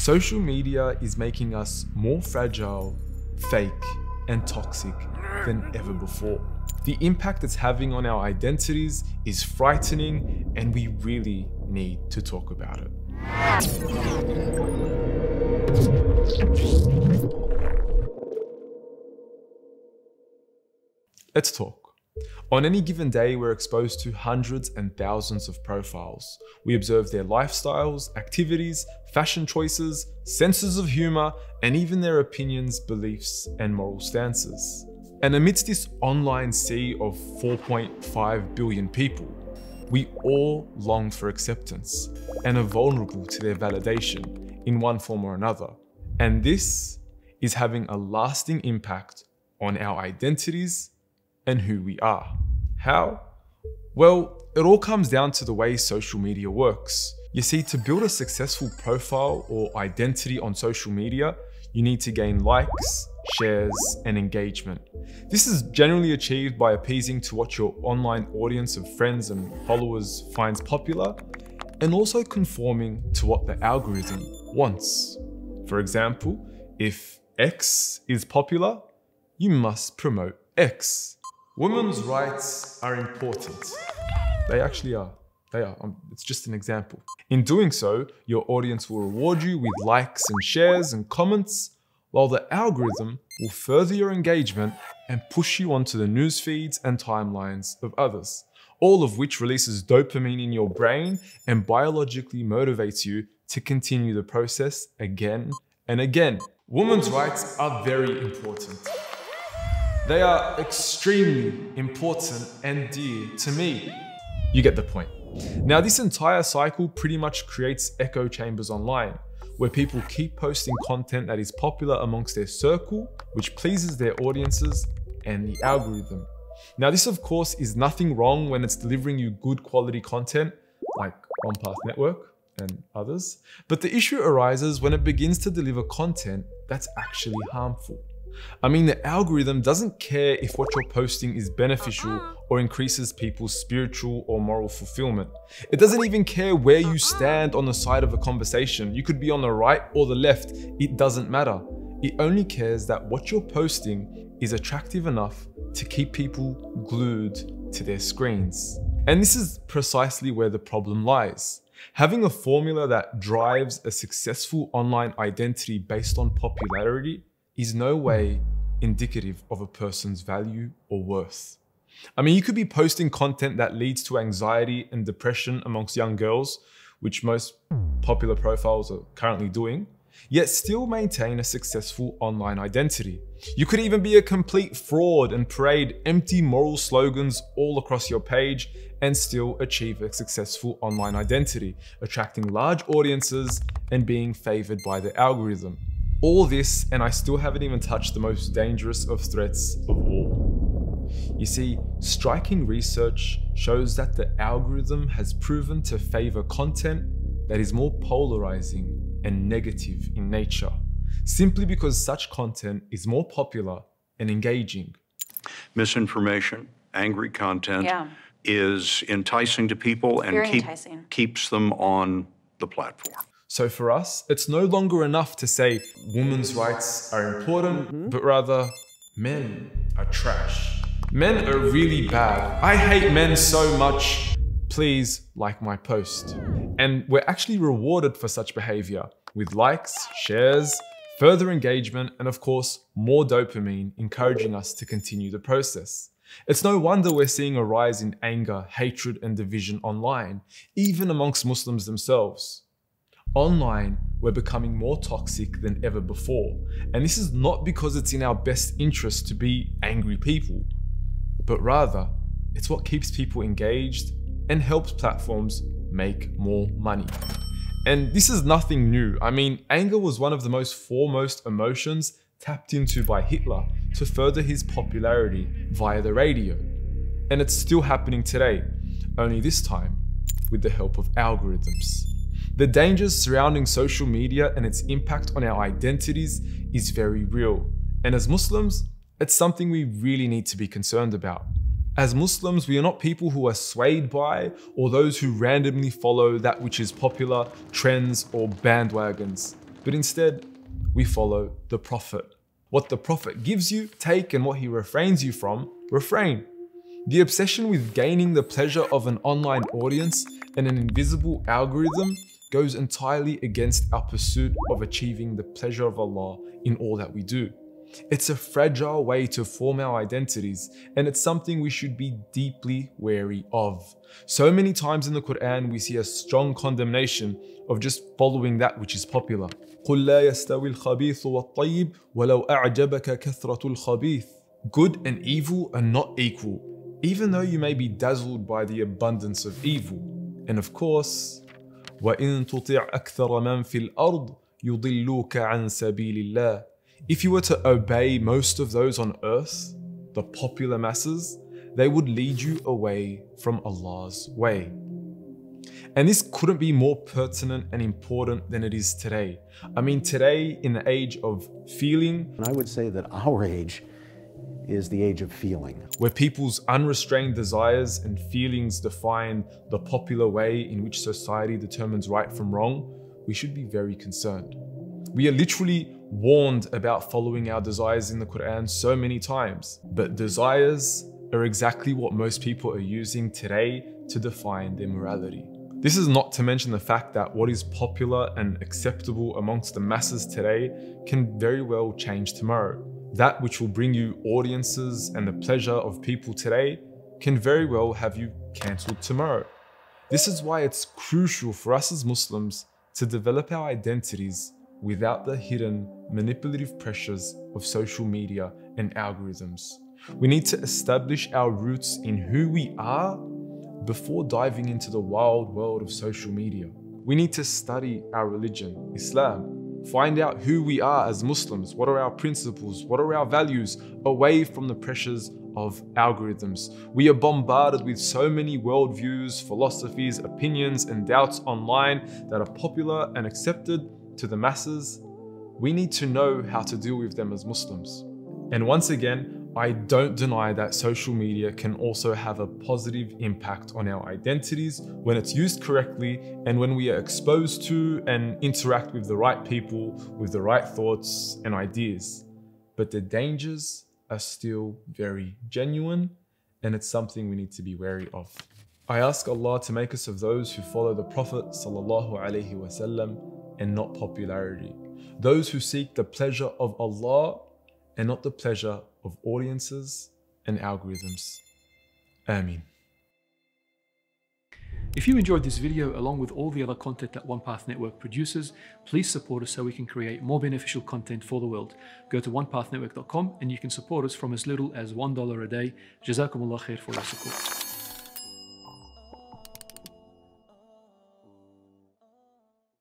Social media is making us more fragile, fake, and toxic than ever before. The impact it's having on our identities is frightening, and we really need to talk about it. Let's talk. On any given day, we're exposed to hundreds and thousands of profiles. We observe their lifestyles, activities, fashion choices, senses of humor, and even their opinions, beliefs, and moral stances. And amidst this online sea of 4.5 billion people, we all long for acceptance and are vulnerable to their validation in one form or another. And this is having a lasting impact on our identities and who we are. How? Well, it all comes down to the way social media works. You see, to build a successful profile or identity on social media, you need to gain likes, shares, and engagement. This is generally achieved by appeasing to what your online audience of friends and followers finds popular, and also conforming to what the algorithm wants. For example, if X is popular, you must promote X. Women's rights are important. They actually are. They are. It's just an example. In doing so, your audience will reward you with likes and shares and comments, while the algorithm will further your engagement and push you onto the news feeds and timelines of others, all of which releases dopamine in your brain and biologically motivates you to continue the process again and again. Women's rights are very important. They are extremely important and dear to me. You get the point. Now, this entire cycle pretty much creates echo chambers online, where people keep posting content that is popular amongst their circle, which pleases their audiences and the algorithm. Now, this of course is nothing wrong when it's delivering you good quality content like OnPath Network and others, but the issue arises when it begins to deliver content that's actually harmful. I mean, the algorithm doesn't care if what you're posting is beneficial or increases people's spiritual or moral fulfillment. It doesn't even care where you stand on the side of a conversation. You could be on the right or the left. It doesn't matter. It only cares that what you're posting is attractive enough to keep people glued to their screens. And this is precisely where the problem lies. Having a formula that drives a successful online identity based on popularity is no way indicative of a person's value or worth. I mean, you could be posting content that leads to anxiety and depression amongst young girls, which most popular profiles are currently doing, yet still maintain a successful online identity. You could even be a complete fraud and parade empty moral slogans all across your page and still achieve a successful online identity, attracting large audiences and being favored by the algorithm. All this, and I still haven't even touched the most dangerous of threats of all. You see, striking research shows that the algorithm has proven to favor content that is more polarizing and negative in nature, simply because such content is more popular and engaging. Misinformation, angry content is enticing to people and keeps them on the platform. So for us, it's no longer enough to say women's rights are important, but rather men are trash. Men are really bad. I hate men so much. Please like my post. And we're actually rewarded for such behavior with likes, shares, further engagement, and of course, more dopamine encouraging us to continue the process. It's no wonder we're seeing a rise in anger, hatred, and division online, even amongst Muslims themselves. Online, we're becoming more toxic than ever before. And this is not because it's in our best interest to be angry people, but rather it's what keeps people engaged and helps platforms make more money. And this is nothing new. I mean, anger was one of the most foremost emotions tapped into by Hitler to further his popularity via the radio. And it's still happening today, only this time with the help of algorithms. The dangers surrounding social media and its impact on our identities is very real. And as Muslims, it's something we really need to be concerned about. As Muslims, we are not people who are swayed by or those who randomly follow that which is popular, trends, or bandwagons. but instead we follow the Prophet. What the Prophet gives you, take, and what he refrains you from, refrain. The obsession with gaining the pleasure of an online audience and an invisible algorithm goes entirely against our pursuit of achieving the pleasure of Allah in all that we do. It's a fragile way to form our identities, and it's something we should be deeply wary of. So many times in the Quran, we see a strong condemnation of just following that which is popular. قُلْ لَا يَسْتَوِي الْخَبِيثُ وَالطَّيِّبُ وَلَوْ أَعْجَبَكَ كَثْرَةُ الْخَبِيثِ. Good and evil are not equal, even though you may be dazzled by the abundance of evil. And of course, وَإِن تُطِعْ أَكْثَرَ مَنْ فِي الْأَرْضِ يُضِلُّوكَ عَنْ سَبِيلِ اللَّهِ. If you were to obey most of those on earth, the popular masses, they would lead you away from Allah's way. And this couldn't be more pertinent and important than it is today. I mean, today, in the age of feeling, and I would say that our age is the age of feeling, where people's unrestrained desires and feelings define the popular way in which society determines right from wrong, we should be very concerned. We are literally warned about following our desires in the Quran so many times, but desires are exactly what most people are using today to define their morality. This is not to mention the fact that what is popular and acceptable amongst the masses today can very well change tomorrow. That which will bring you audiences and the pleasure of people today can very well have you cancelled tomorrow. This is why it's crucial for us as Muslims to develop our identities without the hidden manipulative pressures of social media and algorithms. We need to establish our roots in who we are before diving into the wild world of social media. We need to study our religion, Islam, find out who we are as Muslims, what are our principles, what are our values, away from the pressures of algorithms. We are bombarded with so many worldviews, philosophies, opinions, and doubts online that are popular and accepted to the masses. We need to know how to deal with them as Muslims. And once again, I don't deny that social media can also have a positive impact on our identities when it's used correctly and when we are exposed to and interact with the right people with the right thoughts and ideas. But the dangers are still very genuine, and it's something we need to be wary of. I ask Allah to make us of those who follow the Prophet ﷺ and not popularity. Those who seek the pleasure of Allah and not the pleasure of audiences and algorithms. Ameen. If you enjoyed this video along with all the other content that OnePath Network produces, please support us so we can create more beneficial content for the world. Go to onepathnetwork.com and you can support us from as little as $1 a day. Jazakumullah khair for your support.